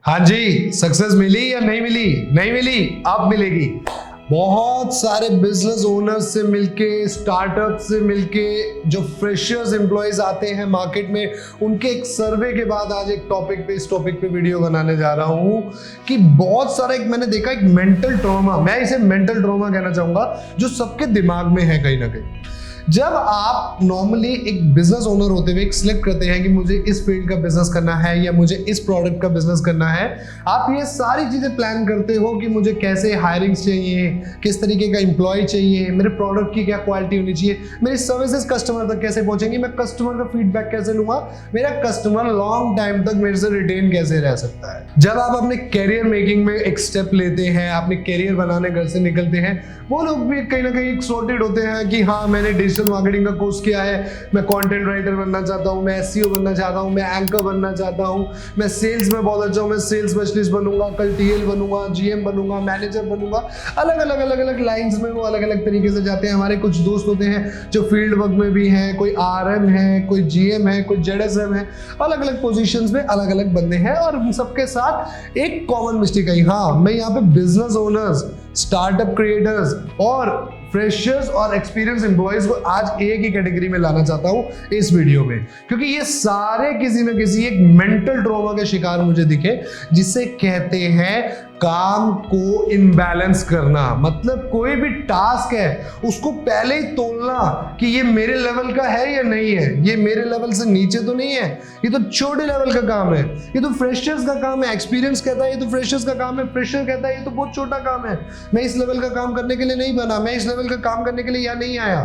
हाँ जी, सक्सेस मिली या नहीं मिली? नहीं मिली, अब मिलेगी। बहुत सारे बिजनेस ओनर्स से मिलके, स्टार्टअप से मिलके, जो फ्रेशर्स एम्प्लॉयज आते हैं मार्केट में, उनके एक सर्वे के बाद आज एक टॉपिक पे, इस टॉपिक पे वीडियो बनाने जा रहा हूं कि बहुत सारा मैंने देखा एक मेंटल ट्रॉमा, मैं इसे मेंटल ट्रॉमा कहना चाहूंगा, जो सबके दिमाग में है कहीं ना कहीं। जब आप नॉर्मली एक बिजनेस ओनर होते हुए एक सिलेक्ट करते हैं कि मुझे इस फील्ड का बिजनेस करना है या मुझे इस प्रोडक्ट का बिजनेस करना है, आप ये सारी चीजें प्लान करते हो कि मुझे कैसे हायरिंग्स चाहिए, किस तरीके का एम्प्लॉय चाहिए, मेरे प्रोडक्ट की क्या क्वालिटी होनी चाहिए, मेरी सर्विसेज कस्टमर तक कैसे पहुंचेंगी, मैं कस्टमर का फीडबैक कैसे लूंगा, मेरा कस्टमर लॉन्ग टाइम तक मेरे से रिटेन कैसे रह सकता है। जब आप अपने कैरियर मेकिंग में एक स्टेप लेते हैं, अपने कैरियर बनाने घर से निकलते हैं, वो लोग भी कहीं ना कहीं सॉर्टेड होते हैं कि हाँ, मैंने डिजिटल मार्केटिंग का कोर्स किया है, मैं कंटेंट राइटर बनना चाहता हूँ, मैं एसईओ बनना चाहता हूँ, मैं एंकर बनना चाहता हूँ, मैं सेल्स में बहुत अच्छा हूँ, मैं सेल्स स्पेशलिस्ट बनूंगा, कल टीएल बनूंगा, जीएम बनूंगा, मैनेजर बनूंगा। अलग अलग लाइंस में वो अलग अलग तरीके से जाते हैं। हमारे कुछ दोस्त होते हैं जो फील्ड वर्क में भी हैं, कोई आरएम है, कोई जीएम है, कोई जेडएसएम है, अलग अलग पोजीशंस में अलग अलग बंदे हैं। और सबके साथ एक कॉमन मिस्टेक है, हाँ, मैं यहाँ पे बिजनेस ओनर्स, स्टार्टअप क्रिएटर्स और फ्रेशर्स और एक्सपीरियंस एम्प्लॉयज को आज एक ही कैटेगरी में लाना चाहता हूं इस वीडियो में, क्योंकि ये सारे किसी न किसी एक मेंटल ट्रॉमा के शिकार मुझे दिखे, जिसे कहते हैं काम को इनबैलेंस करना। मतलब कोई भी टास्क है उसको पहले ही तोलना कि ये मेरे लेवल का है या नहीं है, ये मेरे लेवल से नीचे तो नहीं है, ये तो छोटे लेवल का काम है, ये तो फ्रेशर्स का काम है। एक्सपीरियंस कहता है ये तो फ्रेशर्स का काम है, फ्रेशर कहता है ये तो बहुत छोटा काम है, मैं इस लेवल का काम करने के लिए नहीं बना, मैं इस लेवल का काम करने के लिए यहाँ नहीं आया।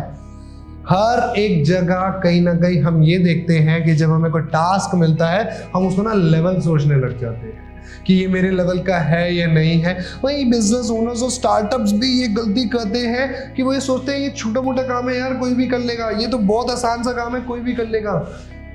हर एक जगह कहीं ना कहीं हम ये देखते हैं कि जब हमें कोई टास्क मिलता है, हम उसको ना लेवल सोचने लग जाते हैं कि ये मेरे लेवल का है या नहीं है। वही बिजनेस ओनर्स और स्टार्टअप्स भी ये गलती करते हैं कि वो ये सोचते हैं ये छोटा मोटा काम है यार, कोई भी कर लेगा, ये तो बहुत आसान सा काम है, कोई भी कर लेगा।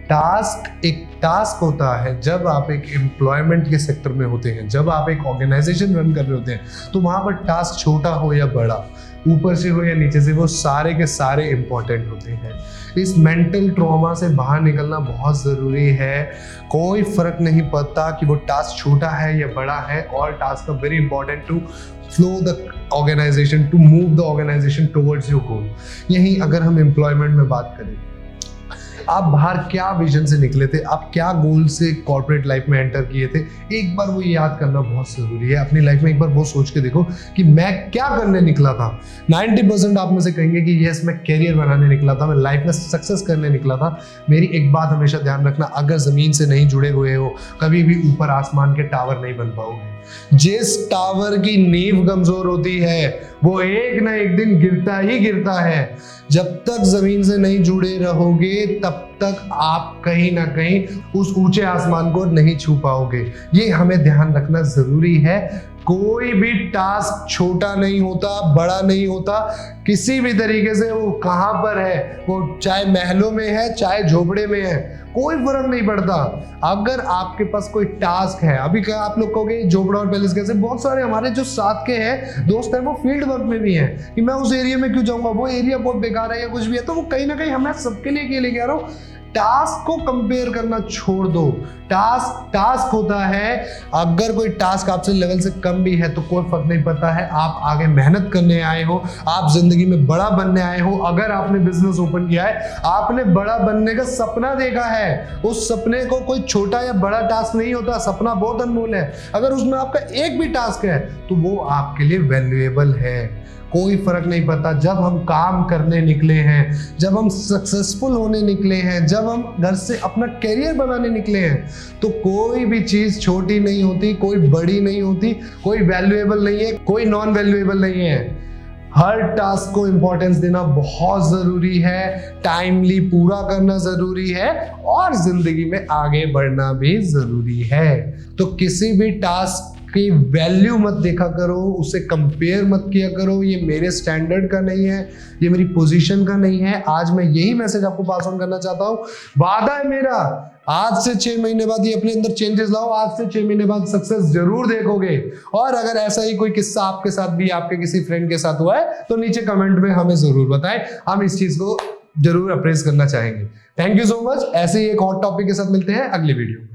टास्क एक टास्क होता है। जब आप एक एम्प्लॉयमेंट के सेक्टर में होते हैं, जब आप एक ऑर्गेनाइजेशन रन कर रहे होते हैं, तो वहां पर टास्क छोटा हो या बड़ा, ऊपर से हो या नीचे से, वो सारे के सारे इंपॉर्टेंट होते हैं। इस मेंटल ट्रॉमा से बाहर निकलना बहुत ज़रूरी है। कोई फर्क नहीं पड़ता कि वो टास्क छोटा है या बड़ा है, और task are very important to flow the organisation, to move the organisation towards your goal. यहीं अगर हम एम्प्लॉयमेंट में बात करें, आप बाहर क्या विजन से निकले थे, आप क्या गोल से कॉर्पोरेट लाइफ में एंटर किए थे, एक बार वो याद करना बहुत ज़रूरी है। अपनी लाइफ में एक बार वो सोच के देखो कि मैं क्या करने निकला था। 90% आप में से कहेंगे कि यस, मैं कैरियर बनाने निकला था, मैं लाइफ में सक्सेस करने निकला था। मेरी एक बात हमेशा ध्यान रखना, अगर ज़मीन से नहीं जुड़े हुए हो, कभी भी ऊपर आसमान के टावर नहीं बन पाओगे। जिस टावर की नींव कमजोर होती है वो एक ना एक दिन गिरता ही गिरता है। जब तक जमीन से नहीं जुड़े रहोगे, तब तक आप कहीं ना कहीं उस ऊंचे आसमान को नहीं छू पाओगे। ये हमें ध्यान रखना जरूरी है। कोई भी टास्क छोटा नहीं होता, बड़ा नहीं होता, किसी भी तरीके से वो कहाँ पर है, वो चाहे महलों में है, चाहे झोपड़े में है, कोई फर्क नहीं पड़ता। अगर आपके पास कोई टास्क है, अभी क्या आप लोग कहोगे झोपड़ा और पैलेस कैसे, बहुत सारे हमारे जो साथ के हैं दोस्त हैं, वो फील्ड वर्क में भी हैं कि मैं उस एरिया में क्यों जाऊंगा, वो एरिया बहुत बेकार है या कुछ भी है। तो वो कहीं ना कहीं मैं सबके लिए लेके आ रहा हूँ। टास्क को कंपेयर करना छोड़ दो। टास्क होता है। अगर कोई टास्क आपसे लेवल से कम भी है तो कोई फर्क नहीं पड़ता है, आप आगे मेहनत करने आए हो, आप जिंदगी में बड़ा बनने आए हो। अगर आपने बिजनेस ओपन किया है, आपने बड़ा बनने का सपना देखा है, उस सपने को कोई छोटा या बड़ा टास्क नहीं होता। सपना बहुत अनमोल है। अगर उसमें आपका एक भी टास्क है तो वो आपके लिए वैल्यूएबल है। कोई फर्क नहीं पड़ता। जब हम काम करने निकले हैं, जब हम सक्सेसफुल होने निकले हैं, जब हम घर से अपना कैरियर बनाने निकले हैं, तो कोई भी चीज छोटी नहीं होती, कोई बड़ी नहीं होती, कोई वैल्यूएबल नहीं है, कोई नॉन वैल्यूएबल नहीं है। हर टास्क को इंपॉर्टेंस देना बहुत जरूरी है, टाइमली पूरा करना जरूरी है, और जिंदगी में आगे बढ़ना भी जरूरी है। तो किसी भी टास्क की वैल्यू मत देखा करो, उसे कंपेयर मत किया करो। ये मेरे स्टैंडर्ड का नहीं है, ये मेरी पोजीशन का नहीं है। आज मैं यही मैसेज आपको पास ऑन करना चाहता हूँ। वादा है मेरा, आज से 6 महीने बाद ये अपने अंदर चेंजेस लाओ। आज से 6 महीने बाद सक्सेस जरूर देखोगे। और अगर ऐसा ही कोई किस्सा आपके साथ भी, आपके किसी फ्रेंड के साथ हुआ है, तो नीचे कमेंट में हमें जरूर बताएं। हम इस चीज को जरूर अप्रेस करना चाहेंगे। Thank you so much. ऐसे ही एक हॉट टॉपिक के साथ मिलते हैं अगली वीडियो में।